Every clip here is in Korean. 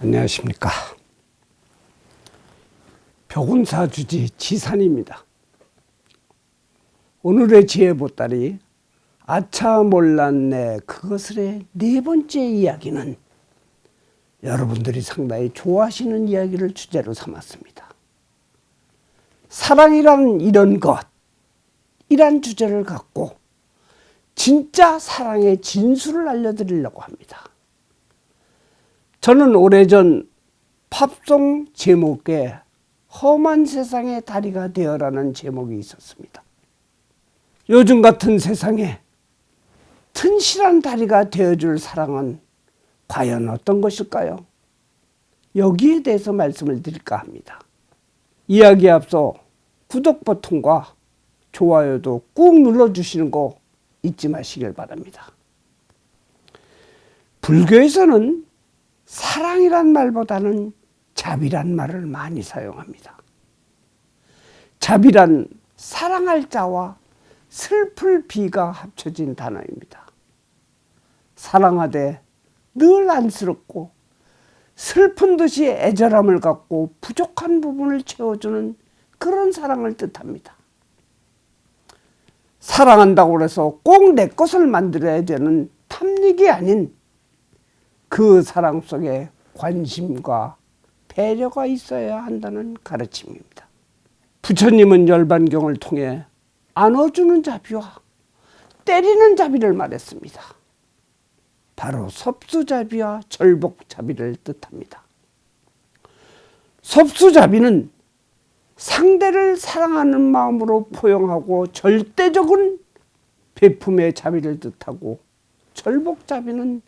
안녕하십니까. 벽운사주지 지산입니다. 오늘의 지혜보따리 아차 몰랐네 그것을의 네 번째 이야기는 여러분들이 상당히 좋아하시는 이야기를 주제로 삼았습니다. 사랑이란 이런 것, 이란 주제를 갖고 진짜 사랑의 진수를 알려드리려고 합니다. 저는 오래전 팝송 제목에 험한 세상의 다리가 되어라는 제목이 있었습니다. 요즘 같은 세상에 튼실한 다리가 되어줄 사랑은 과연 어떤 것일까요? 여기에 대해서 말씀을 드릴까 합니다. 이야기에 앞서 구독 버튼과 좋아요도 꾹 눌러주시는 거 잊지 마시길 바랍니다. 불교에서는 사랑이란 말보다는 자비란 말을 많이 사용합니다. 자비란 사랑할 자와 슬플 비가 합쳐진 단어입니다. 사랑하되 늘 안쓰럽고 슬픈 듯이 애절함을 갖고 부족한 부분을 채워주는 그런 사랑을 뜻합니다. 사랑한다고 해서 꼭 내 것을 만들어야 되는 탐닉이 아닌 그 사랑 속에 관심과 배려가 있어야 한다는 가르침입니다. 부처님은 열반경을 통해 안아주는 자비와 때리는 자비를 말했습니다. 바로 섭수자비와 절복자비를 뜻합니다. 섭수자비는 상대를 사랑하는 마음으로 포용하고 절대적인 베품의 자비를 뜻하고, 절복자비는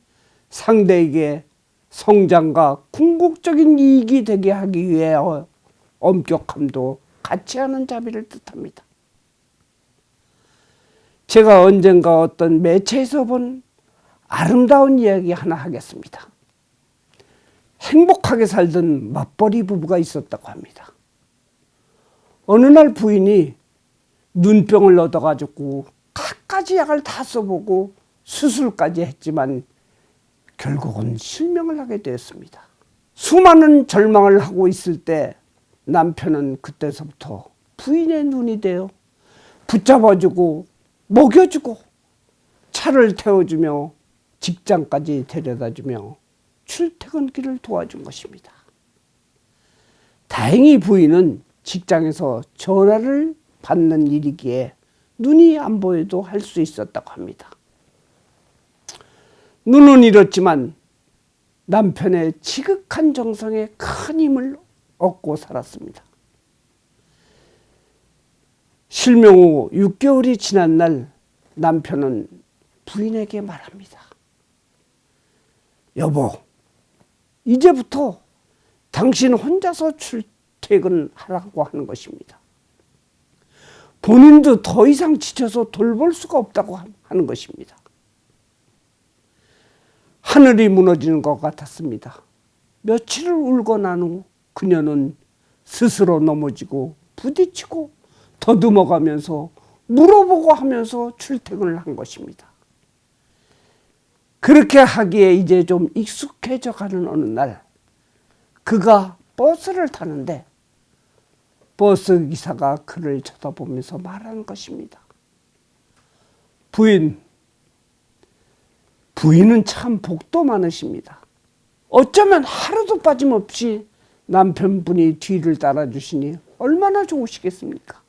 상대에게 성장과 궁극적인 이익이 되게 하기 위해 엄격함도 같이 하는 자비를 뜻합니다. 제가 언젠가 어떤 매체에서 본 아름다운 이야기 하나 하겠습니다. 행복하게 살던 맞벌이 부부가 있었다고 합니다. 어느 날 부인이 눈병을 얻어가지고 갖가지 약을 다 써보고 수술까지 했지만 결국은 실명을 하게 되었습니다. 수많은 절망을 하고 있을 때 남편은 그때서부터 부인의 눈이 되어 붙잡아주고 먹여주고 차를 태워주며 직장까지 데려다주며 출퇴근길을 도와준 것입니다. 다행히 부인은 직장에서 전화를 받는 일이기에 눈이 안 보여도 할 수 있었다고 합니다. 눈은 잃었지만 남편의 지극한 정성에 큰 힘을 얻고 살았습니다. 실명 후 6개월이 지난 날 남편은 부인에게 말합니다. 여보, 이제부터 당신 혼자서 출퇴근하라고 하는 것입니다. 본인도 더 이상 지쳐서 돌볼 수가 없다고 하는 것입니다. 하늘이 무너지는 것 같았습니다. 며칠을 울고 난 후 그녀는 스스로 넘어지고 부딪히고 더듬어가면서 물어보고 하면서 출퇴근을 한 것입니다. 그렇게 하기에 이제 좀 익숙해져 가는 어느 날 그가 버스를 타는데 버스 기사가 그를 쳐다보면서 말하는 것입니다. 부인은 참 복도 많으십니다. 어쩌면 하루도 빠짐없이 남편분이 뒤를 따라주시니 얼마나 좋으시겠습니까?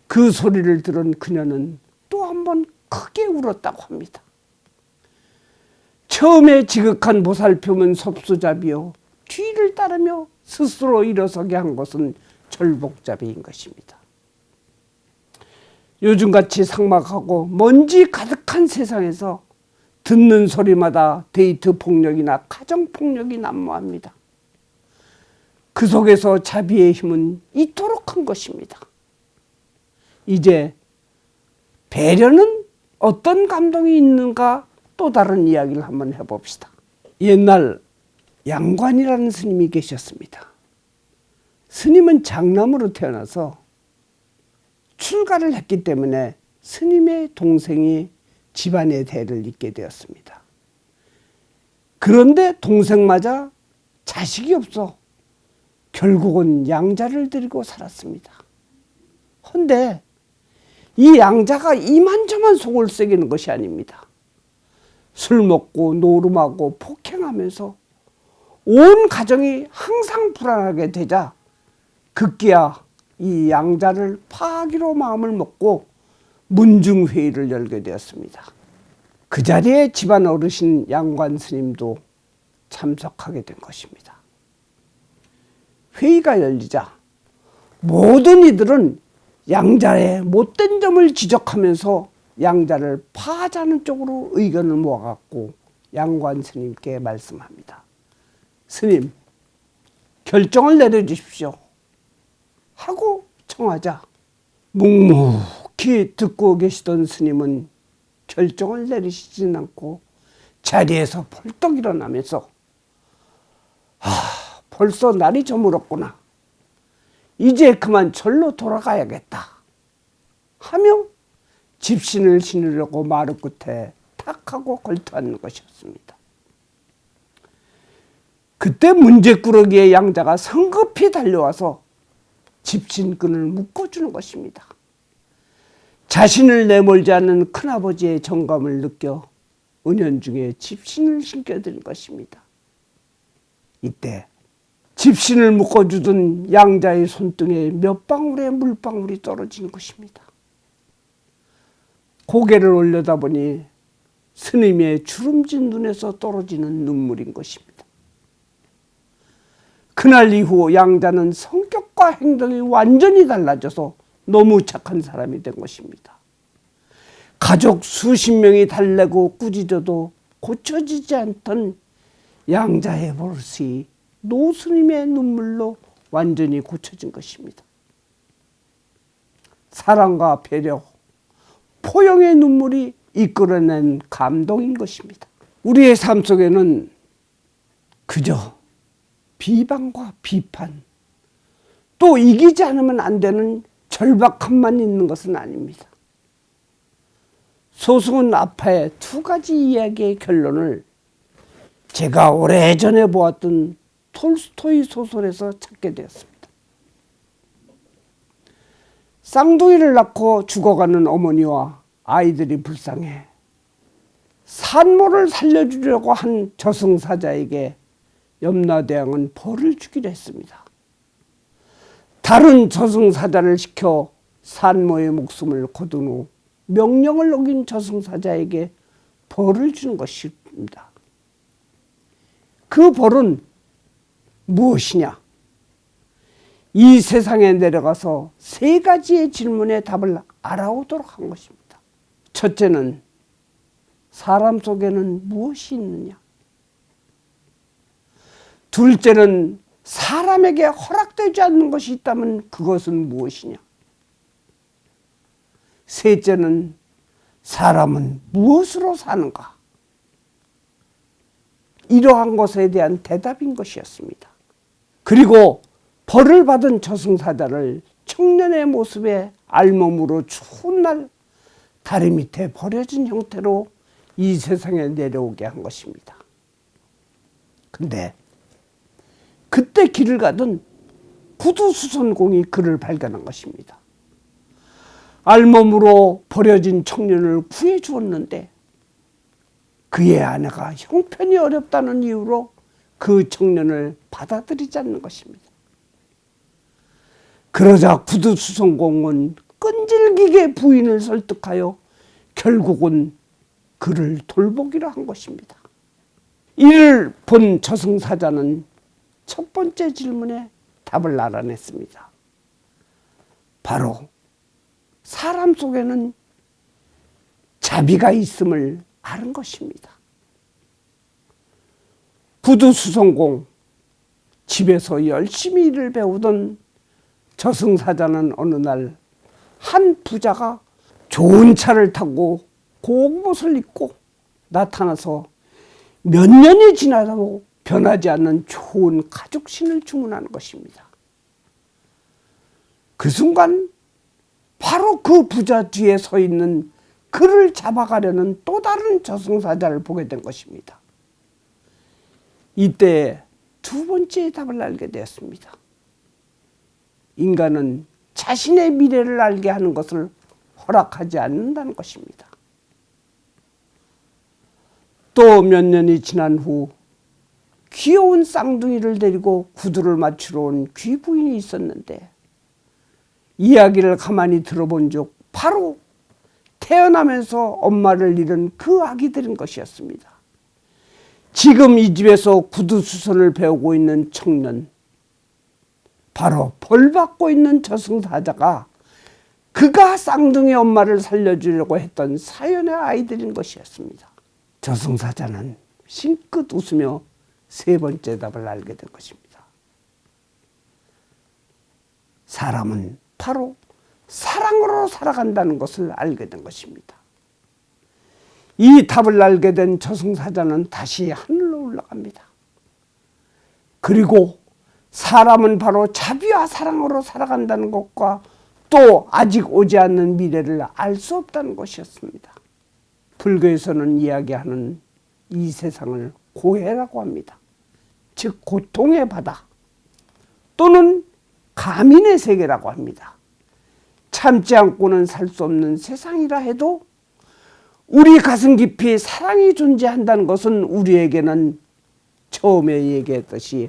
그 소리를 들은 그녀는 또 한 번 크게 울었다고 합니다. 처음에 지극한 보살핌은 섭수자비요, 뒤를 따르며 스스로 일어서게 한 것은 절복자비인 것입니다. 요즘같이 삭막하고 먼지 가득한 세상에서 듣는 소리마다 데이트 폭력이나 가정 폭력이 난무합니다. 그 속에서 자비의 힘은 이토록 큰 것입니다. 이제 배려는 어떤 감동이 있는가 또 다른 이야기를 한번 해봅시다. 옛날 양관이라는 스님이 계셨습니다. 스님은 장남으로 태어나서 출가를 했기 때문에 스님의 동생이 집안의 대를 잇게 되었습니다. 그런데 동생마저 자식이 없어 결국은 양자를 데리고 살았습니다. 헌데 이 양자가 이만저만 속을 새기는 것이 아닙니다. 술 먹고 노름하고 폭행하면서 온 가정이 항상 불안하게 되자 급기야 이 양자를 파하기로 마음을 먹고 문중회의를 열게 되었습니다. 그 자리에 집안 어르신 양관 스님도 참석하게 된 것입니다. 회의가 열리자 모든 이들은 양자의 못된 점을 지적하면서 양자를 파하자는 쪽으로 의견을 모아갖고 양관 스님께 말씀합니다. 스님, 결정을 내려주십시오. 하고 청하자 묵묵히 듣고 계시던 스님은 결정을 내리시진 않고 자리에서 벌떡 일어나면서 벌써 날이 저물었구나. 이제 그만 절로 돌아가야겠다. 하며 집신을 신으려고 마루 끝에 탁 하고 걸터앉는 것이었습니다. 그때 문제꾸러기의 양자가 성급히 달려와서 집신끈을 묶어주는 것입니다. 자신을 내몰지 않는 큰아버지의 정감을 느껴 은연중에 집신을 신겨드린 것입니다. 이때 집신을 묶어주던 양자의 손등에 몇 방울의 물방울이 떨어지는 것입니다. 고개를 올려다보니 스님의 주름진 눈에서 떨어지는 눈물인 것입니다. 그날 이후 양자는 성격과 행동이 완전히 달라져서 너무 착한 사람이 된 것입니다. 가족 수십 명이 달래고 꾸짖어도 고쳐지지 않던 양자의 버릇이 노스님의 눈물로 완전히 고쳐진 것입니다. 사랑과 배려, 포용의 눈물이 이끌어낸 감동인 것입니다. 우리의 삶 속에는 그저 비방과 비판, 또 이기지 않으면 안 되는 절박함만 있는 것은 아닙니다. 소승훈 아파의 두 가지 이야기의 결론을 제가 오래전에 보았던 톨스토이 소설에서 찾게 되었습니다. 쌍둥이를 낳고 죽어가는 어머니와 아이들이 불쌍해 산모를 살려주려고 한 저승사자에게 염라대왕은 벌을 주기로 했습니다. 다른 저승사자를 시켜 산모의 목숨을 거둔 후 명령을 어긴 저승사자에게 벌을 주는 것입니다. 그 벌은 무엇이냐? 이 세상에 내려가서 세 가지의 질문에 답을 알아오도록 한 것입니다. 첫째는 사람 속에는 무엇이 있느냐? 둘째는 사람에게 허락되지 않는 것이 있다면 그것은 무엇이냐? 셋째는 사람은 무엇으로 사는가? 이러한 것에 대한 대답인 것이었습니다. 그리고 벌을 받은 저승사자를 청년의 모습에 알몸으로 추운 날 다리 밑에 버려진 형태로 이 세상에 내려오게 한 것입니다. 근데 그때 길을 가던 구두수선공이 그를 발견한 것입니다. 알몸으로 버려진 청년을 구해 주었는데 그의 아내가 형편이 어렵다는 이유로 그 청년을 받아들이지 않는 것입니다. 그러자 구두수선공은 끈질기게 부인을 설득하여 결국은 그를 돌보기로 한 것입니다. 이를 본 저승사자는 첫 번째 질문에 답을 알아냈습니다. 바로 사람 속에는 자비가 있음을 아는 것입니다. 구두수선공, 집에서 열심히 일을 배우던 저승사자는 어느 날 한 부자가 좋은 차를 타고 고옷을 입고 나타나서 몇 년이 지나도 변하지 않는 좋은 가죽신을 주문하는 것입니다. 그 순간 바로 그 부자 뒤에 서 있는 그를 잡아가려는 또 다른 저승사자를 보게 된 것입니다. 이때 두 번째 답을 알게 되었습니다. 인간은 자신의 미래를 알게 하는 것을 허락하지 않는다는 것입니다. 또 몇 년이 지난 후 귀여운 쌍둥이를 데리고 구두를 맞추러 온 귀부인이 있었는데 이야기를 가만히 들어본 적 바로 태어나면서 엄마를 잃은 그 아기들인 것이었습니다. 지금 이 집에서 구두 수선을 배우고 있는 청년, 바로 벌받고 있는 저승사자가 그가 쌍둥이 엄마를 살려주려고 했던 사연의 아이들인 것이었습니다. 저승사자는 싱긋 웃으며 세 번째 답을 알게 된 것입니다. 사람은 바로 사랑으로 살아간다는 것을 알게 된 것입니다. 이 답을 알게 된 저승사자는 다시 하늘로 올라갑니다. 그리고 사람은 바로 자비와 사랑으로 살아간다는 것과 또 아직 오지 않는 미래를 알 수 없다는 것이었습니다. 불교에서는 이야기하는 이 세상을 고해라고 합니다. 즉 고통의 바다 또는 가민의 세계라고 합니다. 참지 않고는 살 수 없는 세상이라 해도 우리 가슴 깊이 사랑이 존재한다는 것은 우리에게는 처음에 얘기했듯이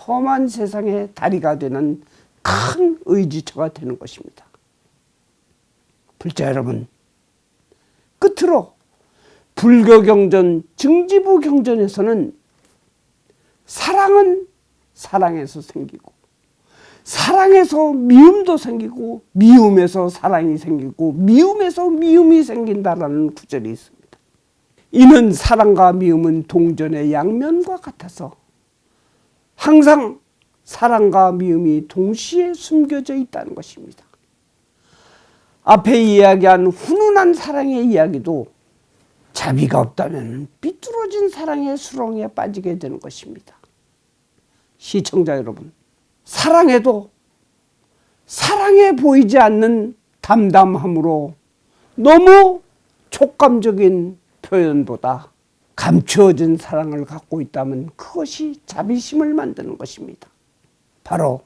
험한 세상의 다리가 되는 큰 의지처가 되는 것입니다. 불자 여러분, 끝으로 불교 경전 증지부 경전에서는 사랑은 사랑에서 생기고 사랑에서 미움도 생기고 미움에서 사랑이 생기고 미움에서 미움이 생긴다라는 구절이 있습니다. 이는 사랑과 미움은 동전의 양면과 같아서 항상 사랑과 미움이 동시에 숨겨져 있다는 것입니다. 앞에 이야기한 훈훈한 사랑의 이야기도 자비가 없다면 삐뚤어진 사랑의 수렁에 빠지게 되는 것입니다. 시청자 여러분, 사랑해도 사랑해 보이지 않는 담담함으로 너무 촉감적인 표현보다 감추어진 사랑을 갖고 있다면 그것이 자비심을 만드는 것입니다. 바로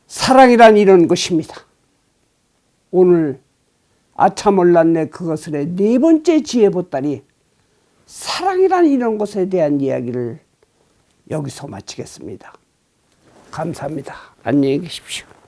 사랑이란 이런 것입니다. 오늘 아차 몰랐네 그것을의 네 번째 지혜 보따리 사랑이란 이런 것에 대한 이야기를 여기서 마치겠습니다. 감사합니다. 안녕히 계십시오.